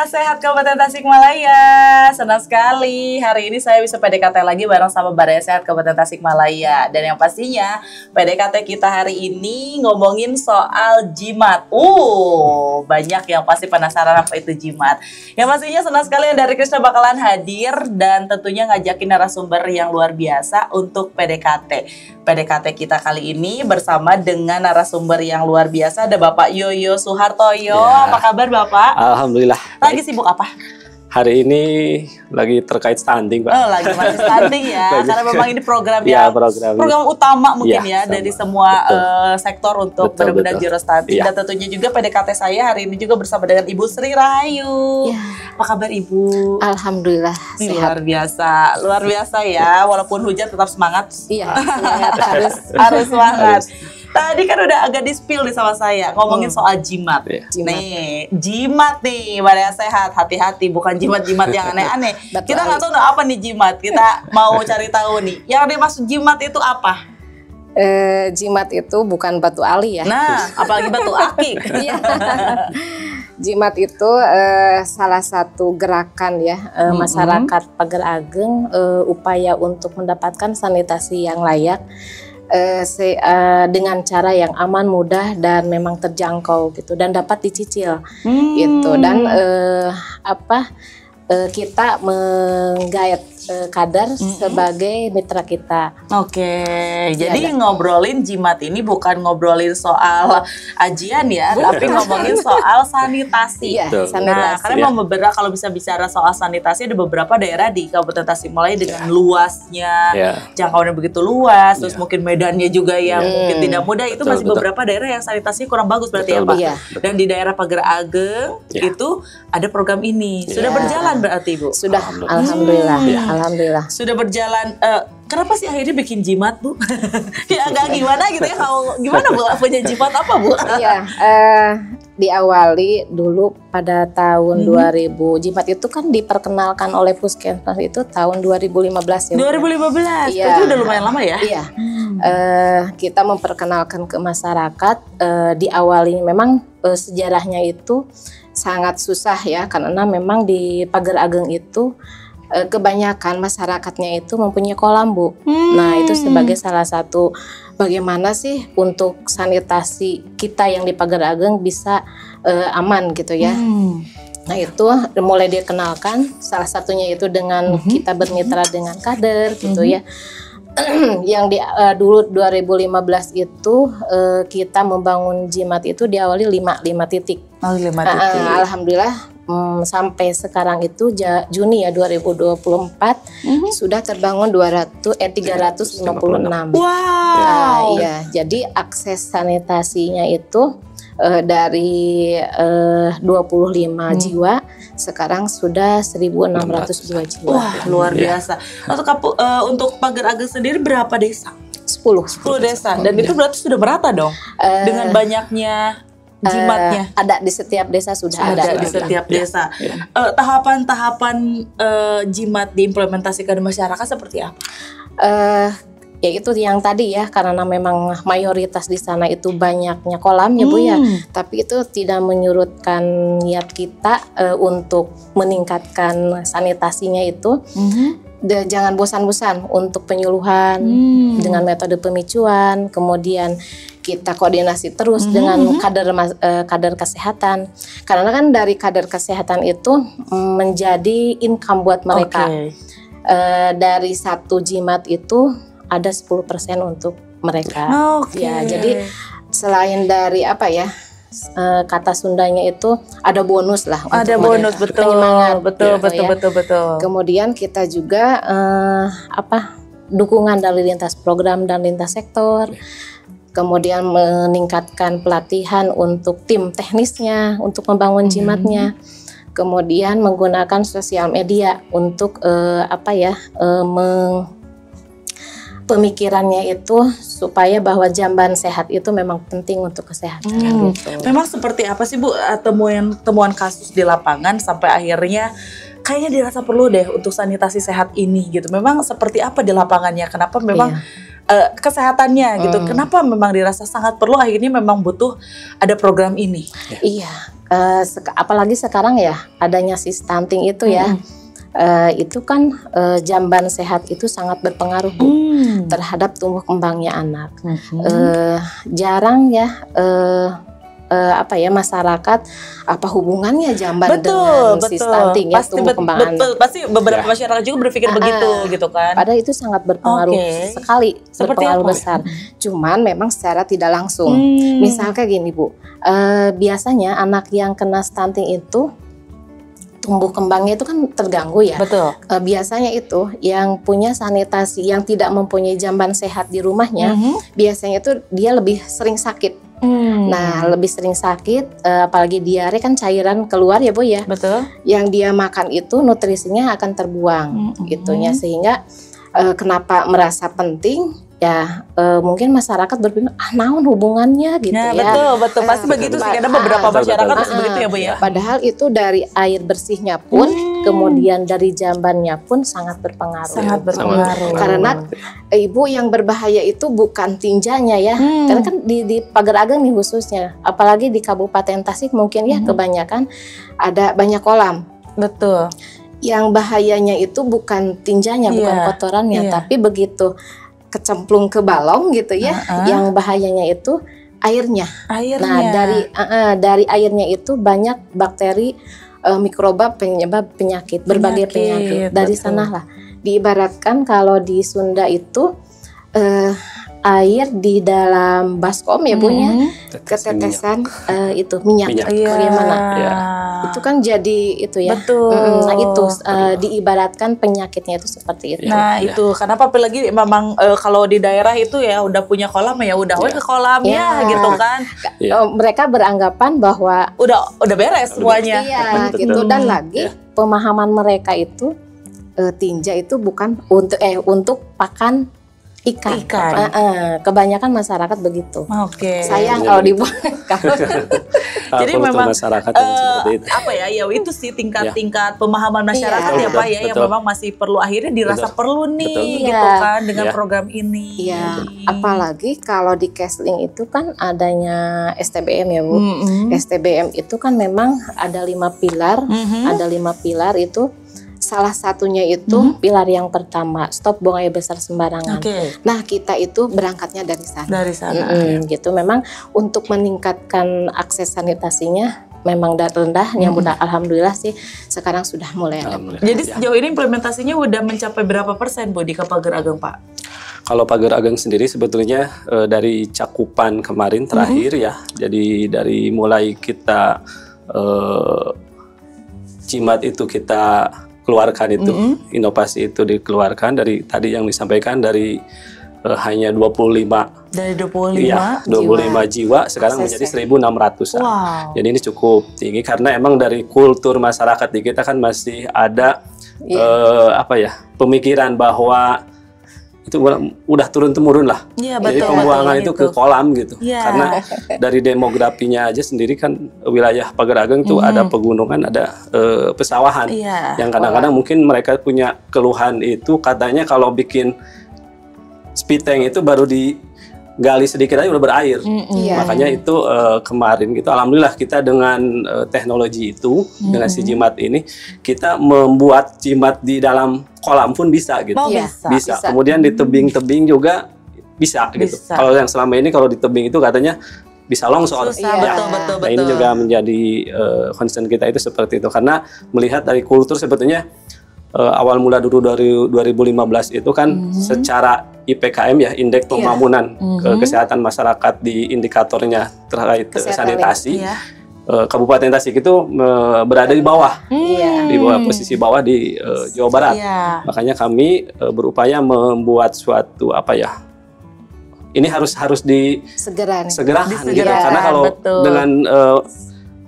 Sehat Kabupaten Tasikmalaya. Senang sekali hari ini saya bisa PDKT lagi bareng sama Badai Sehat Kabupaten Tasikmalaya. Dan yang pastinya PDKT kita hari ini ngomongin soal jimat. Banyak yang pasti penasaran apa itu jimat. Yang pastinya senang sekali dari Krisna bakalan hadir dan tentunya ngajakin narasumber yang luar biasa untuk PDKT. PDKT kita kali ini bersama dengan narasumber yang luar biasa, ada Bapak Yoyo Suhartoyo. Ya. Apa kabar Bapak? Alhamdulillah. Lagi sibuk apa? Hari ini lagi terkait stunting, Pak. Oh, lagi masih stunting ya. Karena memang ini program ya, yang program utama mungkin ya dari semua sektor untuk benar-benar zero stunting. Dan tentunya juga PDKT saya hari ini juga bersama dengan Ibu Sri Rahayu. Ya. Apa kabar Ibu? Alhamdulillah sehat. Luar biasa ya. Walaupun hujan tetap semangat. Iya, semangat harus semangat. Tadi kan udah agak di-spill nih sama saya ngomongin soal jimat. Nih, jimat nih, Badai Sehat, hati-hati bukan jimat-jimat yang aneh-aneh. Kita nggak tahu apa nih jimat. Kita mau cari tahu nih. Yang dimaksud jimat itu apa? Jimat itu bukan batu ali ya. Nah, apalagi batu akik. Jimat itu salah satu gerakan ya masyarakat Pager Ageng, upaya untuk mendapatkan sanitasi yang layak. Dengan cara yang aman, mudah dan memang terjangkau gitu dan dapat dicicil gitu dan kita menggait kader sebagai mitra kita. Oke, jadi ngobrolin jimat ini bukan ngobrolin soal ajian ya, tapi ngomongin soal sanitasi. Iya, sanitasi. Nah, karena memang beberapa kalau bisa bicara soal sanitasi ada beberapa daerah di Kabupaten Tasikmalaya dengan luasnya, jangkauannya begitu luas, terus mungkin medannya juga yang mungkin tidak mudah. Itu masih beberapa daerah yang sanitasinya kurang bagus berarti ya Pak. Dan di daerah Pager Ageng itu ada program ini. Sudah berjalan berarti Bu? Sudah, alhamdulillah. Alhamdulillah. Sudah berjalan. Kenapa sih akhirnya bikin jimat Bu? Ya agak gimana gitu ya. Kalau gimana Bu punya jimat apa Bu? Iya, diawali dulu pada tahun 2000. Jimat itu kan diperkenalkan oleh Puskesmas itu tahun 2015 ya. 2015. Iya. Itu udah lumayan lama ya? Iya. Kita memperkenalkan ke masyarakat. Diawali memang sejarahnya itu sangat susah ya, karena memang di Pager Ageng itu kebanyakan masyarakatnya itu mempunyai kolam Bu. Nah itu sebagai salah satu bagaimana sih untuk sanitasi kita yang di Pager Ageng bisa aman gitu ya. Nah itu mulai dikenalkan, salah satunya itu dengan kita bermitra dengan kader gitu ya. Yang dulu 2015 itu kita membangun jimat itu diawali 5 titik. 5 titik. Alhamdulillah sampai sekarang itu Juni ya 2024 sudah terbangun 356. Wow. Iya, jadi akses sanitasinya itu dari 25 jiwa sekarang sudah 1.602 jiwa. Wah, luar biasa. Untuk Pager Ageng sendiri berapa desa? 10 desa. Dan itu berarti sudah merata dong dengan banyaknya jimatnya. Ada di setiap desa sudah ada di setiap desa. Tahapan-tahapan jimat diimplementasikan di masyarakat seperti apa? Ya itu yang tadi ya, karena memang mayoritas di sana itu banyaknya kolam ya Bu ya. Tapi itu tidak menyurutkan niat kita untuk meningkatkan sanitasinya itu. Dan jangan bosan-bosan untuk penyuluhan dengan metode pemicuan, kemudian kita koordinasi terus dengan kader kesehatan, karena kan dari kader kesehatan itu menjadi income buat mereka. Dari satu jimat itu ada 10% untuk mereka. Ya, jadi selain dari kata Sundanya itu ada bonus lah. Ada bonus, penyemangat, betul. Kemudian kita juga dukungan dari lintas program dan lintas sektor. Kemudian meningkatkan pelatihan untuk tim teknisnya untuk membangun jimatnya. Kemudian menggunakan sosial media untuk pemikirannya itu supaya bahwa jamban sehat itu memang penting untuk kesehatan. Gitu. Memang seperti apa sih Bu temuan kasus di lapangan sampai akhirnya kayaknya dirasa perlu deh untuk sanitasi sehat ini gitu. Memang seperti apa di lapangannya? Kenapa memang kesehatannya gitu? Kenapa memang dirasa sangat perlu akhirnya memang butuh ada program ini? Iya, apalagi sekarang ya adanya si stunting itu ya. Itu kan jamban sehat itu sangat berpengaruh Bu terhadap tumbuh kembangnya anak. Jarang ya masyarakat apa hubungannya jamban dengan si stunting ya, tumbuh kembang anak. Pasti beberapa masyarakat juga berpikir begitu gitu kan. Padahal itu sangat berpengaruh sekali, berpengaruh besar. Cuman memang secara tidak langsung. Misalnya gini Bu, biasanya anak yang kena stunting itu tumbuh kembangnya itu kan terganggu ya. Betul. Biasanya itu yang punya sanitasi, yang tidak mempunyai jamban sehat di rumahnya, biasanya itu dia lebih sering sakit. Nah, lebih sering sakit, apalagi diare kan cairan keluar ya Bu ya. Betul. Yang dia makan itu nutrisinya akan terbuang, gitunya. Sehingga kenapa merasa penting? Ya mungkin masyarakat berpikir naon hubungannya gitu ya. Betul pasti begitu sih, karena beberapa masyarakat pasti begitu ya Bu ya. Padahal itu dari air bersihnya pun, kemudian dari jambannya pun sangat berpengaruh. Sangat berpengaruh. Karena Ibu yang berbahaya itu bukan tinjanya ya, karena kan di Pagar Ageng nih khususnya, apalagi di Kabupaten Tasik mungkin ya kebanyakan ada banyak kolam. Betul. Yang bahayanya itu bukan tinjanya, bukan kotorannya, tapi begitu kecemplung ke balong gitu ya, yang bahayanya itu airnya. Nah dari airnya itu banyak bakteri, mikroba penyebab penyakit, berbagai penyakit. Dari sanalah diibaratkan kalau di Sunda itu air di dalam baskom ya Bu ya, ketetesan itu minyak. Bagaimana? Itu kan jadi itu ya. Betul. Nah itu diibaratkan penyakitnya itu seperti itu. Nah itu kenapa apalagi memang kalau di daerah itu ya udah punya kolam ya udah ke kolamnya gitu kan. Mereka beranggapan bahwa udah beres semuanya. Iya gitu. Dan lagi pemahaman mereka itu tinja itu bukan untuk pakan ikan. Kebanyakan masyarakat begitu. Sayang kalau dibuang. Jadi memang masyarakat seperti itu. apa ya itu sih tingkat pemahaman masyarakat ya Pak ya, yang memang masih perlu, akhirnya dirasa perlu nih gitu kan dengan program ini. Iya. Apalagi kalau di Kesling itu kan adanya STBM ya Bu. STBM itu kan memang ada 5 pilar, ada 5 pilar itu. Salah satunya itu pilar yang pertama, stop buang air besar sembarangan. Nah kita itu berangkatnya dari sana. Gitu. Memang untuk meningkatkan akses sanitasinya memang rendah. Yang alhamdulillah sih sekarang sudah mulai ada. Jadi sejauh ini implementasinya udah mencapai berapa persen Bu di Pagar Ageng Pak? Kalau Pagar Ageng sendiri sebetulnya dari cakupan kemarin terakhir ya. Jadi dari mulai kita Cimat itu kita keluarkan itu, inovasi itu dikeluarkan dari tadi yang disampaikan dari hanya 25. Dari 25? Iya, 25 jiwa sekarang menjadi 1.600. Wow. Jadi ini cukup tinggi karena emang dari kultur masyarakat di kita kan masih ada pemikiran bahwa itu udah turun-temurun lah. Jadi pembuangan itu ke kolam gitu. Karena dari demografinya aja sendiri kan wilayah Pagar Ageng itu ada pegunungan, ada pesawahan. Yang kadang-kadang mungkin mereka punya keluhan itu katanya kalau bikin speed tank itu baru digali sedikit aja udah berair. Makanya itu kemarin gitu alhamdulillah kita dengan teknologi itu dengan si jimat ini kita membuat jimat di dalam kolam pun bisa gitu. Bisa. Kemudian di tebing-tebing juga bisa gitu. Kalau yang selama ini kalau di tebing itu katanya bisa longsor. Betul. Nah ini juga menjadi concern kita itu seperti itu karena melihat dari kultur sebetulnya awal mula dulu dari 2015 itu kan secara IPKM ya, indeks pembangunan kesehatan masyarakat di indikatornya terkait sanitasi. Kabupaten Tasik itu berada di bawah, di bawah posisi bawah di Jawa Barat. Makanya kami berupaya membuat suatu ini harus disegerakan gitu. Karena kalau dengan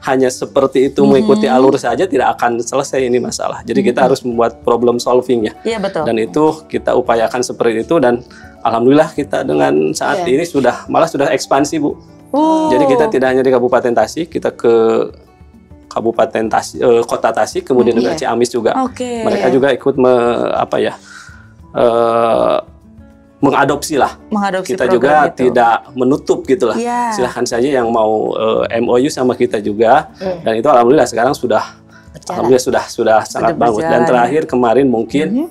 hanya seperti itu mengikuti alur saja tidak akan selesai ini masalah. Jadi kita harus membuat problem solving ya. Dan itu kita upayakan seperti itu dan alhamdulillah kita dengan saat ini malah sudah ekspansi Bu. Jadi kita tidak hanya di Kabupaten Tasik, kita ke Kabupaten Tasik, Kota Tasik, kemudian juga Ciamis juga. Mereka juga ikut mengadopsi lah. Mengadopsi Kita program juga itu. tidak menutup gitulah. Iya. Silahkan saja yang mau MOU sama kita juga. Dan itu alhamdulillah sekarang sudah alhamdulillah sudah sangat bagus. Dan berjalan. terakhir kemarin mungkin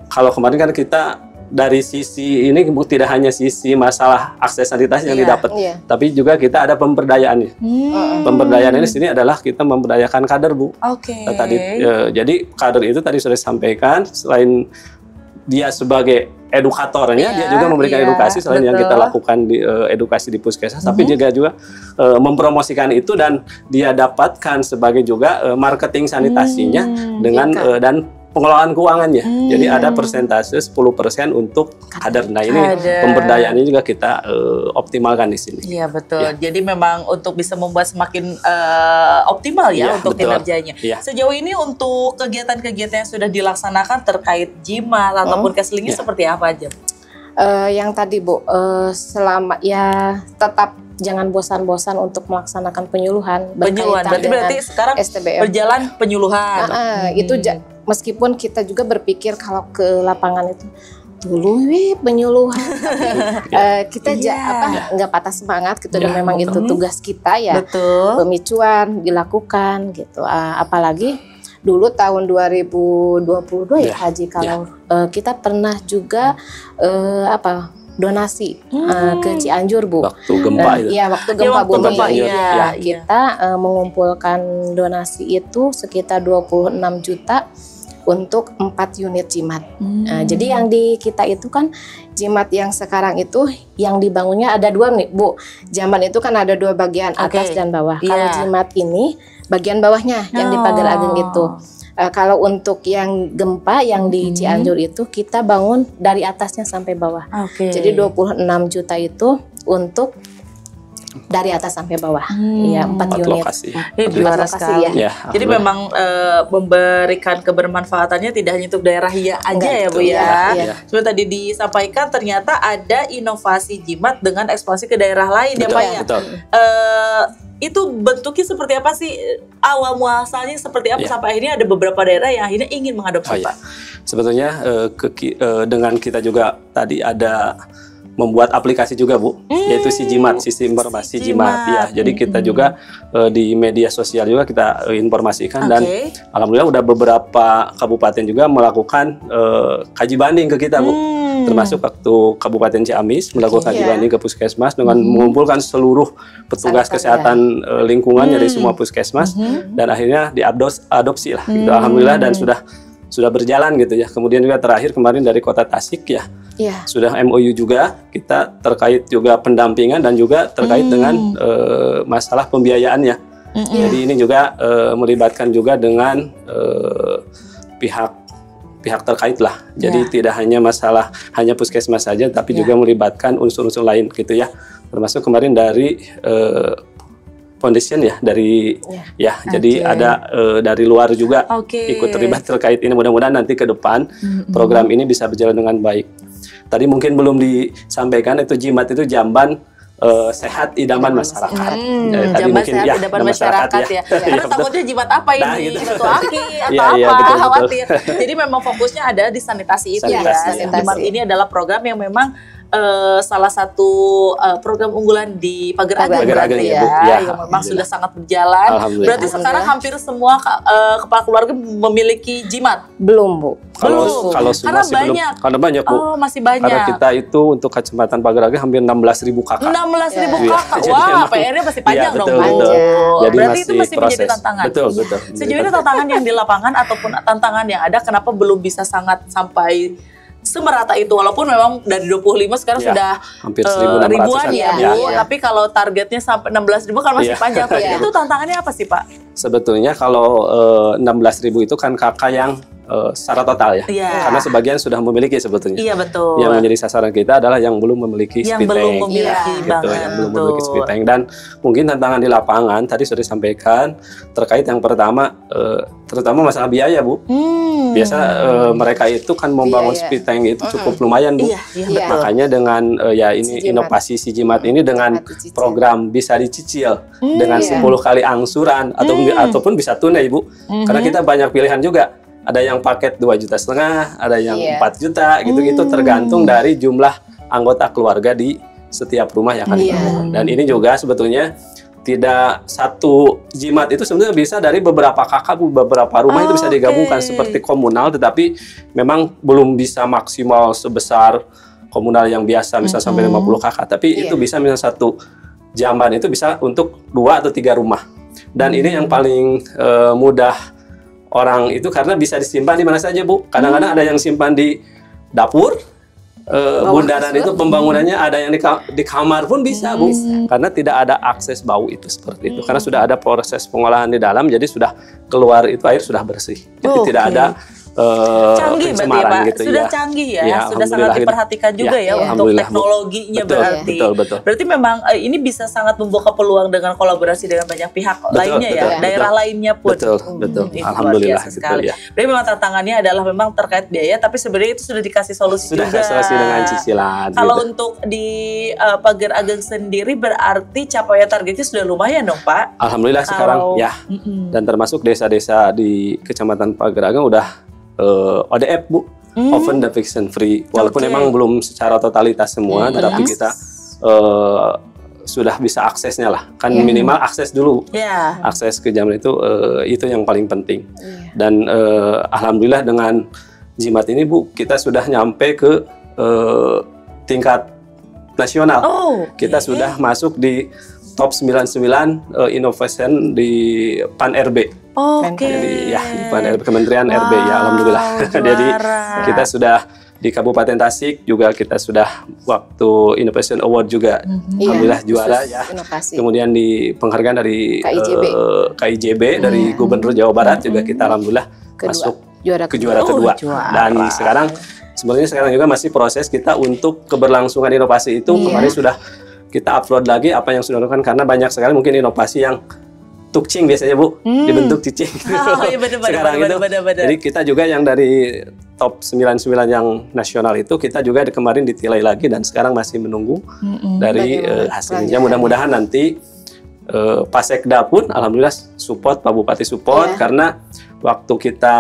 kalau kemarin kan kita dari sisi ini tidak hanya sisi masalah akses sanitasi yang Iya. didapat, Iya. tapi juga kita ada pemberdayaannya. Pemberdayaan ini sini adalah kita memberdayakan kader, Bu. Oke. Tadi jadi kader itu tadi sudah disampaikan, selain dia sebagai edukatornya, Iya, dia juga memberikan iya, edukasi selain yang kita betul. lakukan di edukasi di puskesmas, tapi juga mempromosikan itu dan dia dapatkan sebagai juga marketing sanitasinya dengan dan pengelolaan keuangannya. Jadi ada persentase 10% untuk kader. Nah ini Kader. pemberdayaannya juga kita optimalkan di sini. Iya betul. Ya. Jadi memang untuk bisa membuat semakin optimal ya Iya, untuk betul. kinerjanya. Iya. Sejauh ini untuk kegiatan-kegiatan yang sudah dilaksanakan terkait jimat ataupun keselingnya Iya. seperti apa aja? Yang tadi Bu, selama ya tetap jangan bosan-bosan untuk melaksanakan penyuluhan. Penyuluhan. berkaitan Berarti dengan sekarang STBM. berjalan penyuluhan. Itu meskipun kita juga berpikir kalau ke lapangan itu dulu penyuluhan, tapi, kita Iya. nggak patah semangat gitu. Dan Ya, memang itu tugas kita ya. Betul. Pemicuan dilakukan gitu. Apalagi dulu tahun 2022 ya Ya, Haji, kalau kita pernah juga donasi ke Cianjur, Bu. Waktu gempa itu. Iya, waktu Ya, gempa waktu bumi. gempa, Cianjur. iya. Ya, Kita mengumpulkan donasi itu sekitar 26 juta untuk 4 unit jimat. Jadi yang di kita itu kan jimat yang sekarang itu yang dibangunnya ada 2 nih, Bu. Jaman itu kan ada 2 bagian, atas Oke. dan bawah. Iya. Kalau jimat ini bagian bawahnya yang di pagar ageng itu. Kalau untuk yang gempa yang di Cianjur itu kita bangun dari atasnya sampai bawah. Oke. Jadi 26 juta itu untuk dari atas sampai bawah. Iya, 4 4 unit. lokasi. Ini juara lokasi, sekali. ya. Ya, Jadi memang memberikan kebermanfaatannya tidak hanya untuk daerah Hia aja Enggak, ya Bu betul. ya. Iya. Cuma tadi disampaikan ternyata ada inovasi jimat dengan ekspansi ke daerah lain ya betul, Pak ya. betul. Itu bentuknya seperti apa sih? Awal muasalnya seperti apa Iya. sampai akhirnya ada beberapa daerah yang akhirnya ingin mengadopsi Oh, iya. Pak? Sebetulnya dengan kita juga tadi ada membuat aplikasi juga, Bu, yaitu si Jimat, sistem informasi Si Jimat. Ya, Jimat. jadi kita juga di media sosial juga kita informasikan dan Oke. alhamdulillah udah beberapa kabupaten juga melakukan kaji banding ke kita, Bu. Termasuk waktu Kabupaten Ciamis melakukan kaji Iya. banding ke puskesmas dengan mengumpulkan seluruh petugas Sangat, kesehatan lingkungan dari semua puskesmas dan akhirnya diadopsi lah gitu. Alhamdulillah dan sudah berjalan gitu ya. Kemudian juga terakhir kemarin dari Kota Tasik ya Iya. sudah MOU juga kita terkait juga pendampingan dan juga terkait dengan masalah pembiayaannya. Jadi ini juga melibatkan juga dengan pihak terkait lah. Jadi tidak hanya masalah hanya puskesmas saja, tapi juga melibatkan unsur-unsur lain gitu ya. Termasuk kemarin dari foundation ya, dari jadi ada dari luar juga Oke. ikut terlibat terkait ini. Mudah-mudahan nanti ke depan program ini bisa berjalan dengan baik. Tadi mungkin belum disampaikan itu jimat itu jamban sehat idaman masyarakat. Tadi Jamban mungkin sehat idaman masyarakat ya. Karena Iya, betul. takutnya jimat apa ini? Nah, gitu. Batu aki atau Iya, apa? iya, betul, betul. Khawatir. Jadi memang fokusnya ada di sanitasi itu Sanitasi, ya. ya. Jimat ini adalah program yang memang salah satu program unggulan di Pagar Ageng Pagar berarti Ageng, ya, ya, Bu. Ya, yang memang alhamdulillah. sudah sangat berjalan. Alhamdulillah. Berarti sekarang hampir semua kepala keluarga memiliki jimat. Belum, Bu. Belum. Kalau semua Karena sih belum. banyak. Karena banyak, Bu. Oh, masih banyak. Karena kita itu untuk Kecamatan Pagar Ageng hampir 16.000 kakak. 16.000 Iya. kakak. Jadi Wah, memang- PR-nya masih panjang Iya, dong, betul, Bu. betul. Jadi Berarti itu masih menjadi proses. tantangan. Betul, betul. Sejauh ini tantangan yang di lapangan ataupun tantangan yang ada, kenapa belum bisa sangat sampai semerata itu? Walaupun memang dari 25 sekarang Ya, sudah hampir 1.600-an. ribuan ya, Ya, Bu. ya. Tapi kalau targetnya sampai 16.000 kan masih Iya. panjang. Pak. Iya. Itu tantangannya apa sih, Pak? Sebetulnya kalau 16.000 itu kan kakak yang secara total ya. Iya. Karena sebagian sudah memiliki sebetulnya. Iya, betul. Yang menjadi sasaran kita adalah yang belum memiliki Yang speed belum tank. memiliki Iya, Gitu, banget. yang belum memiliki speed tank. Dan mungkin tantangan di lapangan tadi sudah disampaikan terkait yang pertama terutama masalah biaya, Bu. Biasa mereka itu kan membangun Biaya. speed tank itu cukup lumayan, Bu. Iya, iya, Iya. betul. Makanya dengan ya ini Si Jimat. inovasi si Jimat ini dengan Sangat dicicil. program bisa dicicil dengan iya. 10 kali angsuran ataupun bisa tunai, Bu. Karena kita banyak pilihan juga. ada yang paket 2,5 juta, ada yang 4 juta gitu-gitu, tergantung dari jumlah anggota keluarga di setiap rumah yang akan dibangun. Dan ini juga sebetulnya tidak satu jimat itu sebenarnya bisa dari beberapa kakak, beberapa rumah itu bisa digabungkan seperti komunal, tetapi memang belum bisa maksimal sebesar komunal yang biasa misal sampai 50 kakak, tapi itu bisa misal satu jamban itu bisa untuk 2 atau 3 rumah. Dan ini yang paling mudah orang itu karena bisa disimpan di mana saja, Bu. Kadang-kadang ada yang simpan di dapur, bundaran itu pembangunannya ada yang di kamar pun bisa, Bu. Karena tidak ada akses bau itu seperti itu. Karena sudah ada proses pengolahan di dalam, jadi sudah keluar itu air sudah bersih. Jadi tidak ada canggih berarti ya, Pak. gitu, Sudah canggih ya, sudah sangat diperhatikan juga ya untuk teknologinya. Berarti. Betul. Berarti memang ini bisa sangat membuka peluang dengan kolaborasi dengan banyak pihak lainnya ya, daerah lainnya pun. Betul. Alhamdulillah gitu sekali. Berarti memang tantangannya adalah memang terkait biaya, tapi sebenarnya itu sudah dikasih solusi juga. Sudah solusi dengan cicilan. Kalau untuk di Pagar Ageng sendiri berarti capaian targetnya sudah lumayan dong, Pak. Alhamdulillah sekarang ya. Dan termasuk desa-desa di Kecamatan Pagar Ageng udah ODF, Bu, Open Detection Free. Walaupun memang belum secara totalitas semua, tetapi kita sudah bisa aksesnya lah. Kan minimal akses dulu. Akses ke jaman itu yang paling penting. Dan alhamdulillah dengan jimat ini, Bu, kita sudah nyampe ke tingkat nasional. Kita sudah masuk di top 99 innovation di PAN-RB. Jadi ya PAN-RB, Kementerian RB ya, alhamdulillah. Jadi kita sudah di Kabupaten Tasik juga kita sudah waktu Innovation Award juga alhamdulillah juara ya. Inovasi. Kemudian di penghargaan dari KIJB dari Gubernur Jawa Barat juga kita alhamdulillah masuk ke juara kedua. Dan sekarang sebenarnya juga masih proses kita untuk keberlangsungan inovasi itu. Kemarin sudah kita upload lagi apa yang sudah dilakukan karena banyak sekali mungkin inovasi yang tukcing biasanya, Bu, dibentuk cicing. Sekarang itu. Jadi kita juga yang dari top 99 yang nasional itu kita juga kemarin ditilai lagi dan sekarang masih menunggu dari hasilnya. Mudah-mudahan nanti Pasekda pun alhamdulillah support, Pak Bupati support karena waktu kita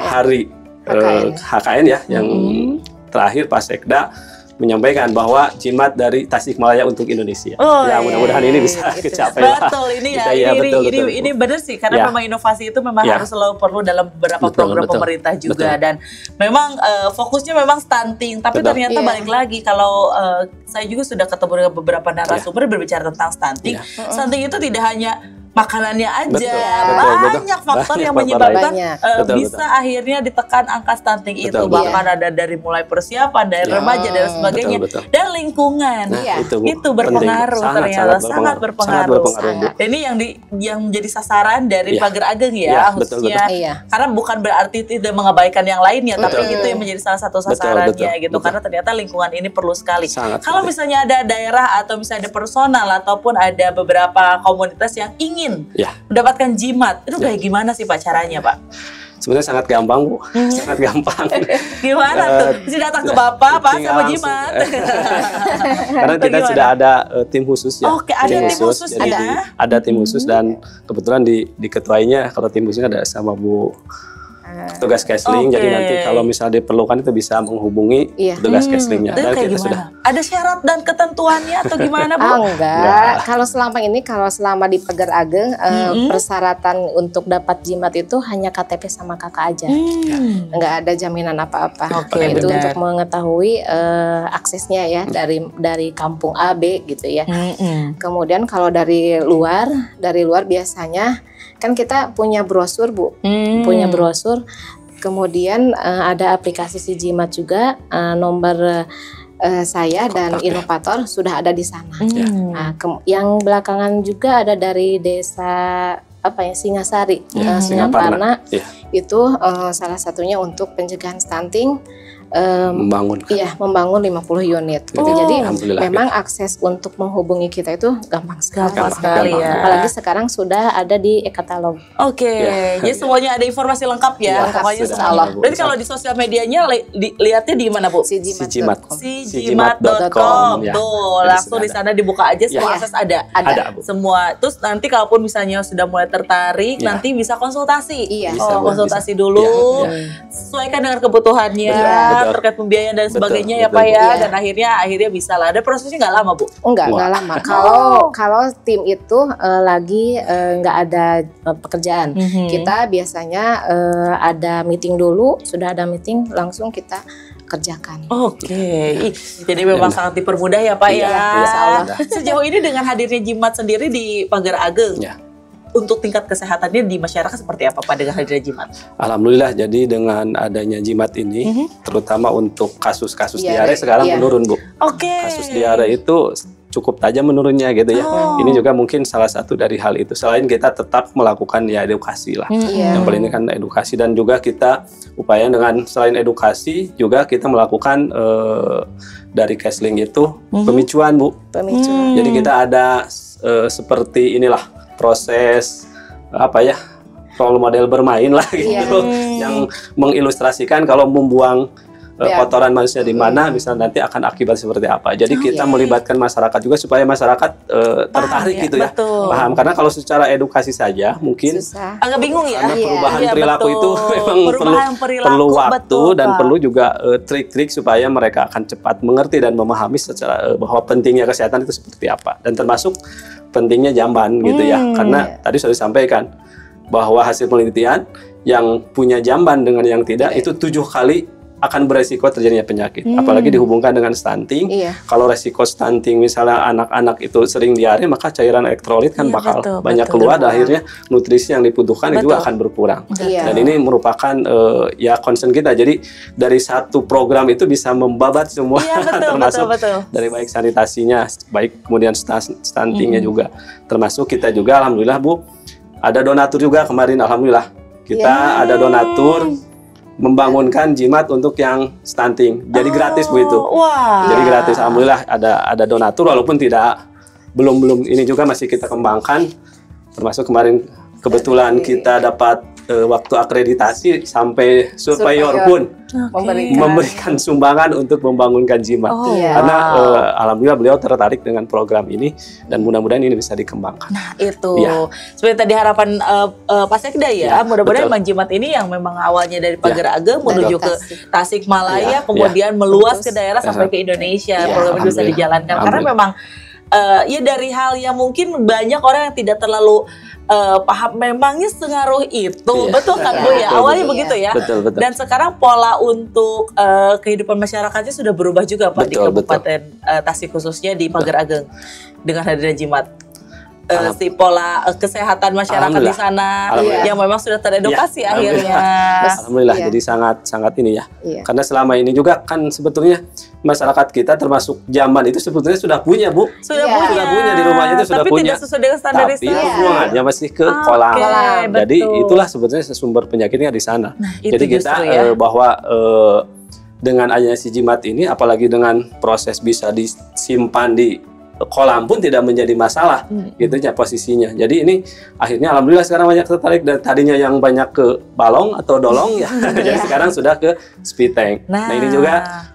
hari HKN ya yang terakhir Pasekda menyampaikan bahwa jimat dari Tasikmalaya untuk Indonesia. Mudah-mudahan ini bisa kecapai. Betul, ini ya. Ini benar sih karena memang inovasi itu memang harus selalu perlu dalam beberapa program pemerintah juga dan memang fokusnya memang stunting. Tapi ternyata balik lagi kalau saya juga sudah ketemu dengan beberapa narasumber berbicara tentang stunting. Stunting itu tidak hanya makanannya aja, banyak faktor yang menyebabkan bisa akhirnya ditekan angka stunting itu. Bahkan ada dari mulai persiapa, dari remaja dan sebagainya, dan lingkungan itu berpengaruh ternyata sangat berpengaruh. Ini yang menjadi sasaran dari Pagar Ageng ya, khususnya karena bukan berarti tidak mengabaikan yang lainnya, tapi itu yang menjadi salah satu sasarannya gitu. Karena ternyata lingkungan ini perlu sekali. Kalau misalnya ada daerah atau misalnya ada personal ataupun ada beberapa komunitas yang ingin mendapatkan jimat, itu kayak gimana sih Pak caranya, Pak? Sebenarnya sangat gampang, Bu. Sangat gampang. Gimana tuh? Bisa datang ke Bapak, Pak, sama jimat. Karena kita sudah ada tim khusus ya. Ada tim khusus jadi ada tim khusus dan kebetulan diketuainya kalau tim khususnya ada sama Bu petugas Kesling, jadi nanti kalau misalnya diperlukan itu bisa menghubungi petugas Keslingnya. Dan kita sudah ada syarat dan ketentuannya atau gimana, Bu? Enggak. Kalau selama di Pagar Ageng persyaratan untuk dapat jimat itu hanya KTP sama kakak aja. Enggak ada jaminan apa-apa. Itu untuk mengetahui aksesnya ya dari kampung A, B gitu ya. Kemudian kalau dari luar biasanya kan kita punya brosur, Bu. Punya brosur. Kemudian ada aplikasi si jimat juga, nomor saya dan inovator sudah ada di sana. Nah, yang belakangan juga ada dari desa Singasari, Singaparna. Itu salah satunya untuk pencegahan stunting. membangun. Iya, membangun 50 unit gitu. Jadi Alhamdulillah, memang akses untuk menghubungi kita itu gampang sekali. Gampang sekali ya. Apalagi sekarang sudah ada di e-katalog. Oke, jadi semuanya ada informasi lengkap ya. Iya, Pokoknya sudah salah. ada, Bu. Berarti kalau di sosial medianya lihatnya di mana, Bu? Sijimat.com. Sijimat.com. Ya. Tuh, Jadi langsung sudah di sana dibuka aja, semua Ya. akses ada. Ada, Bu. Semua. Terus nanti kalaupun misalnya sudah mulai tertarik, Ya. nanti bisa konsultasi. Iya. Bisa, Bu, Konsultasi bisa. dulu. Ya. Sesuaikan dengan kebutuhannya, Betul. terkait pembiayaan dan Betul, sebagainya ya betul, Pak Bu. ya. Iya. Dan akhirnya bisa lah. Ada prosesnya nggak lama, Bu? Enggak Wah. lama. Kalau tim itu lagi nggak ada pekerjaan, kita biasanya ada meeting dulu. Sudah ada meeting, langsung kita kerjakan. Oke, Ih, jadi memang sangat dipermudah ya Pak Iya, ya. insya Allah. Sejauh ini dengan hadirnya Jimat sendiri di Pagar Ageng, Ya. untuk tingkat kesehatannya di masyarakat seperti apa Pak dengan hadirnya Jimat? Alhamdulillah, jadi dengan adanya Jimat ini, terutama untuk kasus-kasus diare sekarang Iya. menurun, Bu. Oke. Kasus diare itu cukup tajam menurunnya gitu ya. Ini juga mungkin salah satu dari hal itu. Selain kita tetap melakukan ya edukasi lah. Iya. Yang paling ini kan edukasi, dan juga kita upaya dengan selain edukasi juga kita melakukan dari counseling itu pemicuan, Bu. Pemicu. Jadi kita ada seperti inilah proses apa ya, role model bermain lah gitu, yang mengilustrasikan kalau membuang kotoran manusia di mana, misalnya nanti akan akibat seperti apa. Jadi kita melibatkan masyarakat juga supaya masyarakat tertarik gitu ya, paham. Karena kalau secara edukasi saja mungkin Susah. Agak bingung ya. karena perubahan Iya, perilaku betul. itu memang Perubahan perilaku, perlu waktu betul, dan Pak. perlu juga trik-trik supaya mereka akan cepat mengerti dan memahami secara bahwa pentingnya kesehatan itu seperti apa, dan termasuk pentingnya jamban gitu ya. Karena tadi sudah disampaikan bahwa hasil penelitian yang punya jamban dengan yang tidak itu 7 kali akan beresiko terjadinya penyakit. Apalagi dihubungkan dengan stunting. Iya. Kalau resiko stunting misalnya anak-anak itu sering diare, maka cairan elektrolit kan Iya, bakal betul, banyak betul. keluar, dan akhirnya nutrisi yang dibutuhkan itu Betul. akan berkurang. Iya. Dan ini merupakan ya concern kita. Jadi dari satu program itu bisa membabat semua, Iya, betul, termasuk betul. dari baik sanitasinya, baik kemudian stuntingnya juga. Termasuk kita juga, alhamdulillah Bu, ada donatur juga kemarin, alhamdulillah. Kita ada donatur membangunkan Jimat untuk yang stunting. Jadi gratis Bu itu. Wah. Jadi gratis, alhamdulillah ada donatur, walaupun belum ini juga masih kita kembangkan. Termasuk kemarin kebetulan kita dapat waktu akreditasi sampai surveyor pun memberikan sumbangan untuk membangunkan Jimat. Iya. Karena alhamdulillah beliau tertarik dengan program ini, dan mudah-mudahan ini bisa dikembangkan. Nah itu Iya. seperti tadi harapan Pak Sekda ya, Ya, mudah-mudahan betul. Mang Jimat ini yang memang awalnya dari Pagar Ageng menuju ke Tasikmalaya, Ya, kemudian meluas Terus, ke daerah sampai ke Indonesia. Ya, Program itu bisa alhamdulillah. dijalankan karena Alhamdulillah. memang ya dari hal yang mungkin banyak orang yang tidak terlalu paham, memangnya sengaruh itu. Iya. Betul kan Bu ya? Betul, Awalnya betul. begitu ya. Betul. Dan sekarang pola untuk kehidupan masyarakatnya sudah berubah juga Pak di Betul, Kabupaten Tasik, khususnya di Pagar Ageng dengan hadirnya Jimat. Alham- Si pola kesehatan masyarakat di sana Alhamdulillah. yang memang sudah teredukasi Ya, akhirnya. Alhamdulillah, Iya. jadi sangat ini ya. Iya. Karena selama ini juga kan sebetulnya masyarakat kita termasuk jamban itu sebetulnya sudah punya Bu. Sudah Iya. punya. Sudah punya di rumahnya itu, sudah tapi punya. tidak sesuai dengan Tapi standarisasi. buangannya masih ke Oke, kolam. betul. Jadi itulah sebetulnya sumber penyakitnya di sana. itu Jadi kita justru ya. bahwa dengan adanya si Jimat ini, apalagi dengan proses bisa disimpan di kolam pun tidak menjadi masalah, gitu ya posisinya. Jadi ini akhirnya alhamdulillah sekarang banyak tertarik, dan tadinya yang banyak ke balong atau dolong ya, jadi sekarang sudah ke speed tank. Nah ini juga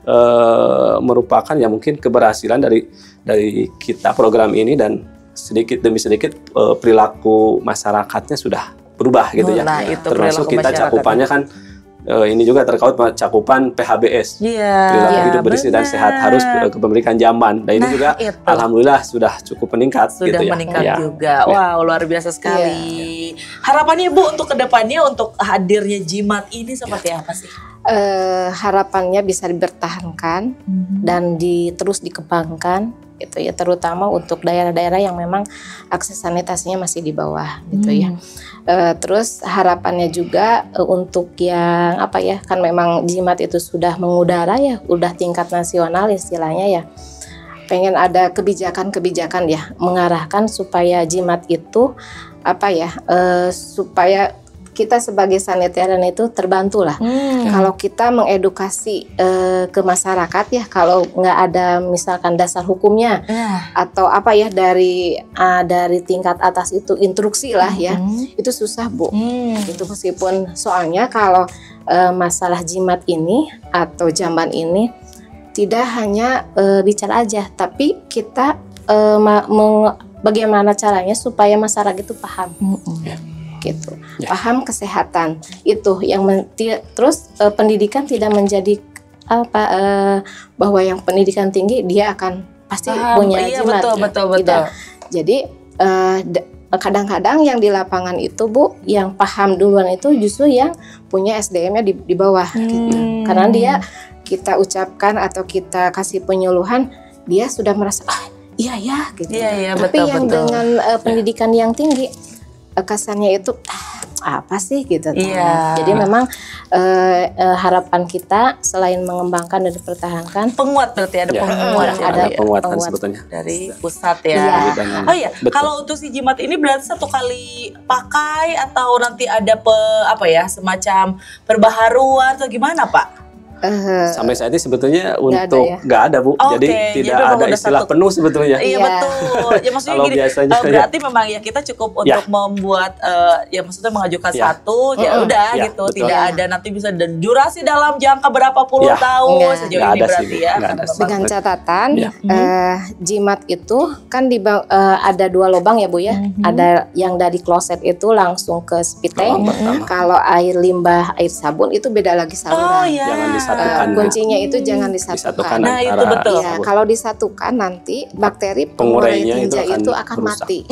merupakan ya mungkin keberhasilan dari kita program ini, dan sedikit demi sedikit perilaku masyarakatnya sudah berubah gitu ya. Nah, itu Termasuk perilaku kita masyarakat. cakupannya kan ini juga terkait cakupan PHBS. Iya. Perilaku hidup bersih dan benar. sehat harus kepemilikan jamban. Nah ini juga itu. alhamdulillah sudah cukup meningkat Sudah gitu ya. meningkat Ya. juga. Wow, luar biasa sekali. Harapannya Bu untuk kedepannya, untuk hadirnya Jimat ini seperti apa sih? Harapannya bisa dipertahankan dan terus dikembangkan gitu ya, terutama untuk daerah-daerah yang memang akses sanitasinya masih di bawah gitu ya. Terus harapannya juga untuk yang apa ya, kan memang Jimat itu sudah mengudara ya, udah tingkat nasional istilahnya ya. Pengen ada kebijakan-kebijakan ya mengarahkan supaya Jimat itu apa ya, supaya kita sebagai sanitarian itu terbantu lah. Kalau kita mengedukasi ke masyarakat ya, kalau nggak ada misalkan dasar hukumnya atau apa ya dari tingkat atas itu instruksi lah ya, itu susah Bu. Itu meskipun soalnya kalau masalah jimat ini atau jamban ini tidak hanya bicara aja, tapi kita bagaimana caranya supaya masyarakat itu paham. Gitu. Paham kesehatan itu yang terus pendidikan tidak menjadi bahwa yang pendidikan tinggi dia akan pasti punya jimat. Betul. Tidak. Jadi kadang-kadang yang di lapangan itu Bu, yang paham duluan itu justru yang punya SDM-nya di bawah gitu. Karena dia kita ucapkan atau kita kasih penyuluhan, dia sudah merasa iya ya gitu. Tapi yang dengan pendidikan yang tinggi kesannya itu apa sih gitu. Jadi memang harapan kita selain mengembangkan dan dipertahankan, penguat berarti ada penguatan sebetulnya dari pusat ya. Kalau untuk si jimat ini berarti satu kali pakai atau nanti ada semacam perbaharuan atau gimana Pak? Sampai saat ini sebetulnya untuk nggak ada Bu, jadi tidak ada istilah penuh sebetulnya. Iya betul. Ya maksudnya gini, berarti memang ya kita cukup untuk membuat ya maksudnya mengajukan satu, ya udah gitu, tidak ada nanti bisa dan durasi dalam jangka berapa puluh tahun sejauh ini berarti ya. Dengan catatan jimat itu kan ada 2 lubang ya Bu ya, ada yang dari kloset itu langsung ke spiteng. Kalau air limbah, air sabun itu beda lagi saluran. Kuncinya itu jangan disatukan. Nah itu betul. Ya, kalau disatukan nanti bakteri pengurai tinja itu akan mati.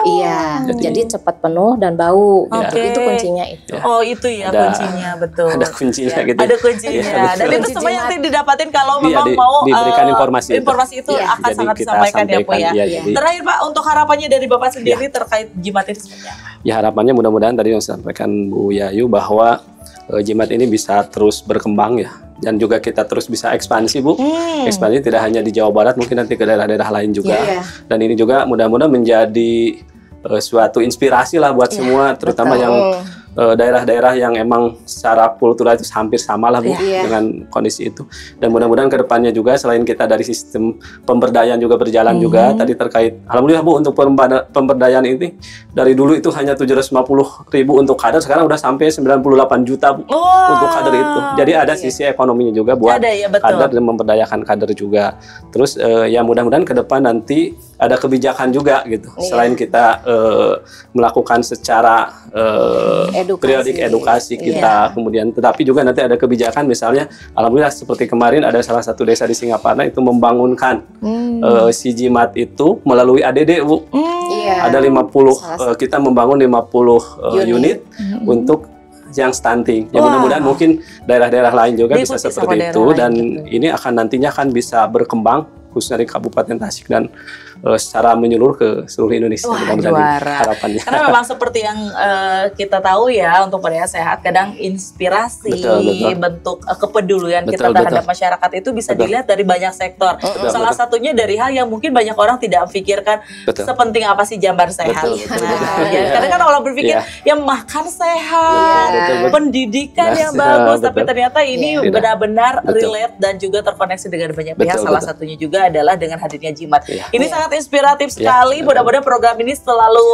Iya, jadi cepat penuh dan bau. Itu kuncinya itu. Itu ya kuncinya, betul. Ada kuncinya gitu. Ada kuncinya. Dan itu semua yang didapatin kalau memang mau diberikan informasi itu akan sangat disampaikan ya Bu ya. Terakhir Pak, untuk harapannya dari Bapak sendiri terkait jimat ini seperti apa? Ya harapannya mudah-mudahan tadi yang disampaikan Bu Yayu bahwa jimat ini bisa terus berkembang ya, dan juga kita terus bisa ekspansi Bu. Ekspansi tidak hanya di Jawa Barat, mungkin nanti ke daerah-daerah lain juga. Dan ini juga mudah-mudahan menjadi suatu inspirasi lah buat semua, terutama yang daerah-daerah yang emang secara kultural itu hampir sama lah Bu dengan kondisi itu. Dan mudah-mudahan ke depannya juga selain kita dari sistem pemberdayaan juga berjalan juga tadi terkait, alhamdulillah Bu, untuk pemberdayaan ini dari dulu itu hanya 750.000 untuk kader, sekarang udah sampai 98 juta Bu untuk kader itu. Jadi ada sisi ekonominya juga buat kader dan memberdayakan kader juga. Terus ya mudah-mudahan ke depan nanti ada kebijakan juga gitu. Selain kita melakukan secara periodik edukasi kita, kemudian tetapi juga nanti ada kebijakan, misalnya alhamdulillah seperti kemarin ada salah satu desa di Singaparna itu membangunkan si jimat itu melalui ADD Bu. Ada 50 kita membangun 50 unit untuk yang stunting. Ya mudah-mudahan mungkin daerah-daerah lain juga bisa seperti itu, dan ini akan nantinya kan bisa berkembang khususnya di Kabupaten Tasik dan secara menyeluruh ke seluruh Indonesia. Harapannya. Karena memang seperti yang kita tahu ya, untuk Barea Sehat kadang inspirasi, bentuk kepedulian kita terhadap masyarakat itu bisa dilihat dari banyak sektor. Salah satunya dari hal yang mungkin banyak orang tidak pikirkan, sepenting apa sih jamban sehat. Karena kan orang berpikir ya makan sehat, pendidikan yang bagus, tapi ternyata ini benar-benar relate dan juga terkoneksi dengan banyak pihak. Salah satunya juga adalah dengan hadirnya jimat. Ini sangat inspiratif sekali. Mudah-mudahan program ini selalu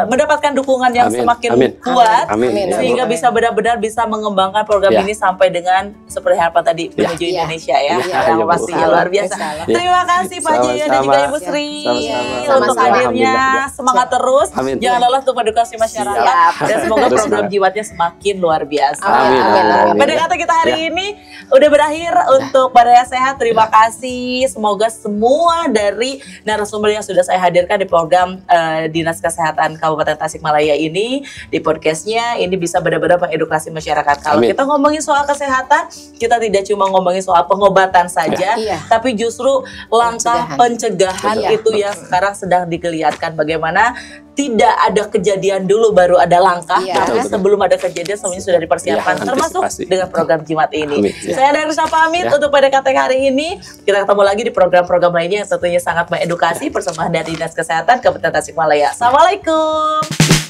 mendapatkan dukungan yang semakin kuat, sehingga bisa benar-benar bisa mengembangkan program ini sampai dengan seperti harapan tadi menuju Indonesia ya. Yang pastinya luar biasa. Terima kasih Pak Jaya dan juga Ibu Sri untuk hadirnya. Semangat terus. Jangan lelah untuk edukasi masyarakat, dan semoga program jimatnya semakin luar biasa. PDKT kita hari ini udah berakhir untuk Barea Sehat. Terima kasih. Semoga semua dari narasumber yang sudah saya hadirkan di program Dinas Kesehatan Kabupaten Tasikmalaya ini, di podcastnya ini bisa benar-benar mengedukasi masyarakat. Kalau kita ngomongin soal kesehatan, kita tidak cuma ngomongin soal pengobatan saja, tapi justru langkah pencegahan itu yang sekarang sedang digeliatkan. Bagaimana tidak ada kejadian dulu baru ada langkah, karena sebelum ada kejadian semuanya sudah dipersiapkan, termasuk dengan program jimat ini. Saya Darusha pamit untuk PDKT hari ini. Kita ketemu lagi di program-program lainnya yang tentunya sangat mengedukasi, persembahan dari Dinas Kesehatan Kabupaten Tasikmalaya. Assalamualaikum.